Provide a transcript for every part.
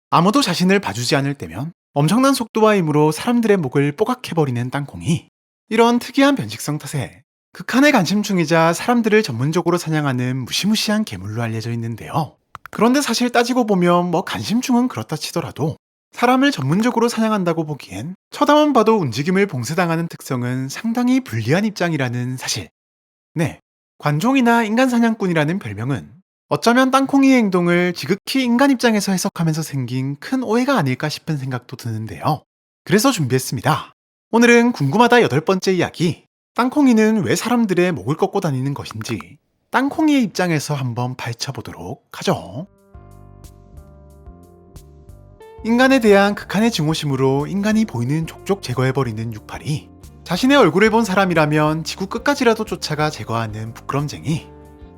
아무도 자신을 봐주지 않을 때면 엄청난 속도와 힘으로 사람들의 목을 뽀각해버리는 땅콩이, 이런 특이한 변식성 탓에 극한의 간심충이자 사람들을 전문적으로 사냥하는 무시무시한 괴물로 알려져 있는데요. 그런데 사실 따지고 보면 간심충은 그렇다 치더라도 사람을 전문적으로 사냥한다고 보기엔 쳐다만 봐도 움직임을 봉쇄당하는 특성은 상당히 불리한 입장이라는 사실. 네, 관종이나 인간 사냥꾼이라는 별명은 어쩌면 땅콩이의 행동을 지극히 인간 입장에서 해석하면서 생긴 큰 오해가 아닐까 싶은 생각도 드는데요. 그래서 준비했습니다. 오늘은 궁금하다 8번째 이야기, 땅콩이는 왜 사람들의 목을 꺾고 다니는 것인지 땅콩이의 입장에서 한번 파헤쳐보도록 하죠. 인간에 대한 극한의 증오심으로 인간이 보이는 족족 제거해버리는 육팔이, 자신의 얼굴을 본 사람이라면 지구 끝까지라도 쫓아가 제거하는 부끄럼쟁이.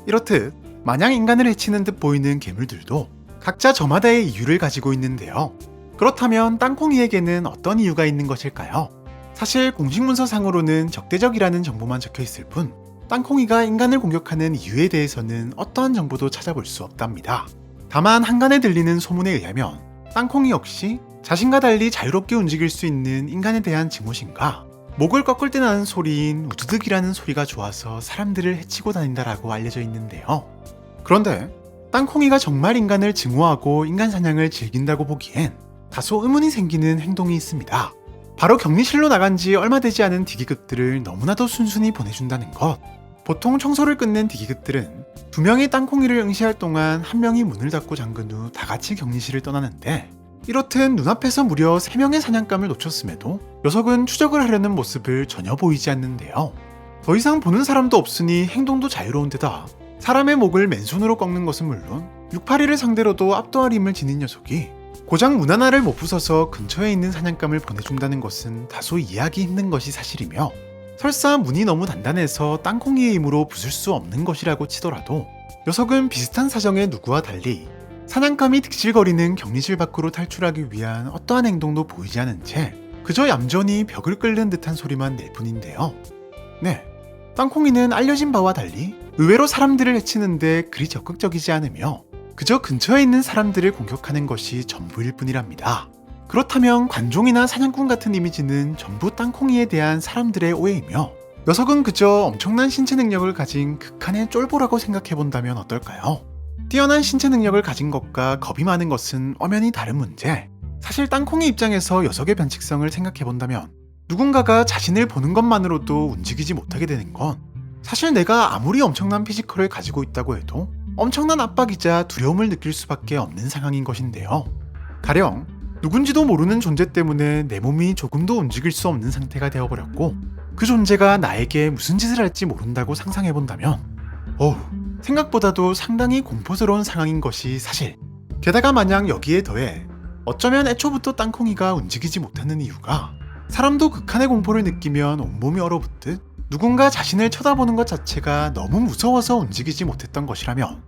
이렇듯 마냥 인간을 해치는 듯 보이는 괴물들도 각자 저마다의 이유를 가지고 있는데요. 그렇다면 땅콩이에게는 어떤 이유가 있는 것일까요? 사실 공식 문서상으로는 적대적이라는 정보만 적혀 있을 뿐 땅콩이가 인간을 공격하는 이유에 대해서는 어떠한 정보도 찾아볼 수 없답니다. 다만 한간에 들리는 소문에 의하면 땅콩이 역시 자신과 달리 자유롭게 움직일 수 있는 인간에 대한 증오심과 목을 꺾을 때 나는 소리인 우두둑이라는 소리가 좋아서 사람들을 해치고 다닌다라고 알려져 있는데요. 그런데 땅콩이가 정말 인간을 증오하고 인간 사냥을 즐긴다고 보기엔 다소 의문이 생기는 행동이 있습니다. 바로 격리실로 나간 지 얼마 되지 않은 디기급들을 너무나도 순순히 보내준다는 것. 보통 청소를 끝낸 디기급들은 2명이 땅콩이를 응시할 동안 1명이 문을 닫고 잠근 후 다 같이 격리실을 떠나는데, 이렇듯 눈앞에서 무려 3명의 사냥감을 놓쳤음에도 녀석은 추적을 하려는 모습을 전혀 보이지 않는데요. 더 이상 보는 사람도 없으니 행동도 자유로운 데다 사람의 목을 맨손으로 꺾는 것은 물론 6파리를 상대로도 압도할 힘을 지닌 녀석이 고작 문 하나를 못 부숴서 근처에 있는 사냥감을 보내준다는 것은 다소 이해하기 힘든 것이 사실이며, 설사 문이 너무 단단해서 땅콩이의 힘으로 부술 수 없는 것이라고 치더라도 녀석은 비슷한 사정의 누구와 달리 사냥감이 득실거리는 격리실 밖으로 탈출하기 위한 어떠한 행동도 보이지 않은 채 그저 얌전히 벽을 끓는 듯한 소리만 낼 뿐인데요. 네, 땅콩이는 알려진 바와 달리 의외로 사람들을 해치는데 그리 적극적이지 않으며 그저 근처에 있는 사람들을 공격하는 것이 전부일 뿐이랍니다. 그렇다면 관종이나 사냥꾼 같은 이미지는 전부 땅콩이에 대한 사람들의 오해이며, 녀석은 그저 엄청난 신체 능력을 가진 극한의 쫄보라고 생각해본다면 어떨까요? 뛰어난 신체 능력을 가진 것과 겁이 많은 것은 엄연히 다른 문제. 사실 땅콩이 입장에서 녀석의 변칙성을 생각해본다면 누군가가 자신을 보는 것만으로도 움직이지 못하게 되는 건 사실 내가 아무리 엄청난 피지컬을 가지고 있다고 해도 엄청난 압박이자 두려움을 느낄 수밖에 없는 상황인 것인데요. 가령 누군지도 모르는 존재 때문에 내 몸이 조금도 움직일 수 없는 상태가 되어버렸고 그 존재가 나에게 무슨 짓을 할지 모른다고 상상해본다면 생각보다도 상당히 공포스러운 상황인 것이 사실. 게다가 만약 여기에 더해 어쩌면 애초부터 땅콩이가 움직이지 못하는 이유가 사람도 극한의 공포를 느끼면 온몸이 얼어붙듯 누군가 자신을 쳐다보는 것 자체가 너무 무서워서 움직이지 못했던 것이라면,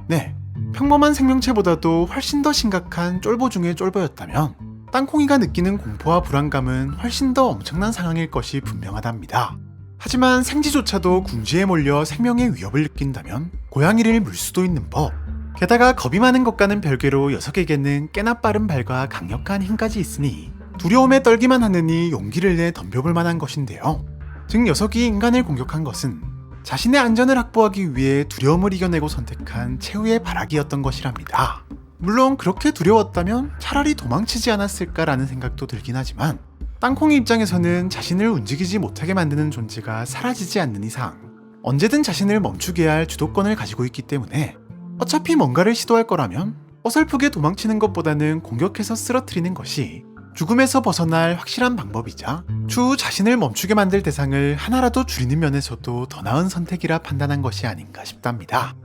네, 평범한 생명체보다도 훨씬 더 심각한 쫄보 중의 쫄보였다면 땅콩이가 느끼는 공포와 불안감은 훨씬 더 엄청난 상황일 것이 분명하답니다. 하지만 생쥐조차도 궁지에 몰려 생명의 위협을 느낀다면 고양이를 물 수도 있는 법. 게다가 겁이 많은 것과는 별개로 녀석에게는 꽤나 빠른 발과 강력한 힘까지 있으니 두려움에 떨기만 하느니 용기를 내 덤벼볼 만한 것인데요. 즉 녀석이 인간을 공격한 것은 자신의 안전을 확보하기 위해 두려움을 이겨내고 선택한 최후의 발악이었던 것이랍니다. 물론 그렇게 두려웠다면 차라리 도망치지 않았을까라는 생각도 들긴 하지만, 땅콩이 입장에서는 자신을 움직이지 못하게 만드는 존재가 사라지지 않는 이상 언제든 자신을 멈추게 할 주도권을 가지고 있기 때문에 어차피 뭔가를 시도할 거라면 어설프게 도망치는 것보다는 공격해서 쓰러뜨리는 것이 죽음에서 벗어날 확실한 방법이자 추후 자신을 멈추게 만들 대상을 하나라도 줄이는 면에서도 더 나은 선택이라 판단한 것이 아닌가 싶답니다.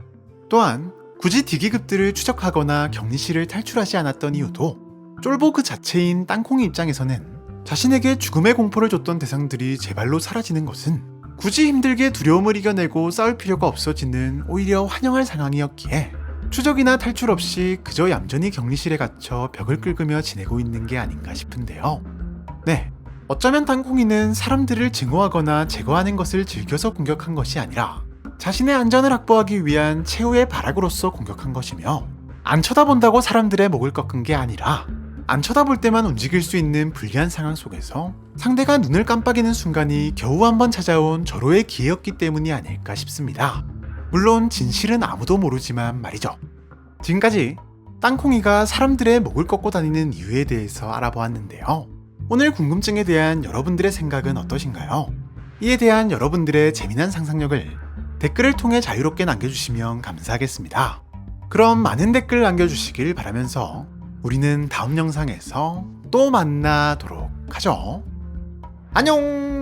또한 굳이 디기급들을 추적하거나 격리실을 탈출하지 않았던 이유도 쫄보 그 자체인 땅콩이 입장에서는 자신에게 죽음의 공포를 줬던 대상들이 제 발로 사라지는 것은 굳이 힘들게 두려움을 이겨내고 싸울 필요가 없어지는 오히려 환영할 상황이었기에 추적이나 탈출 없이 그저 얌전히 격리실에 갇혀 벽을 긁으며 지내고 있는 게 아닌가 싶은데요. 네, 어쩌면 땅콩이는 사람들을 증오하거나 제거하는 것을 즐겨서 공격한 것이 아니라 자신의 안전을 확보하기 위한 최후의 발악으로서 공격한 것이며, 안 쳐다본다고 사람들의 목을 꺾은 게 아니라 안 쳐다볼 때만 움직일 수 있는 불리한 상황 속에서 상대가 눈을 깜빡이는 순간이 겨우 한번 찾아온 절호의 기회였기 때문이 아닐까 싶습니다. 물론 진실은 아무도 모르지만 말이죠. 지금까지 땅콩이가 사람들의 목을 꺾고 다니는 이유에 대해서 알아보았는데요. 오늘 궁금증에 대한 여러분들의 생각은 어떠신가요? 이에 대한 여러분들의 재미난 상상력을 댓글을 통해 자유롭게 남겨주시면 감사하겠습니다. 그럼 많은 댓글 남겨주시길 바라면서 우리는 다음 영상에서 또 만나도록 하죠. 안녕!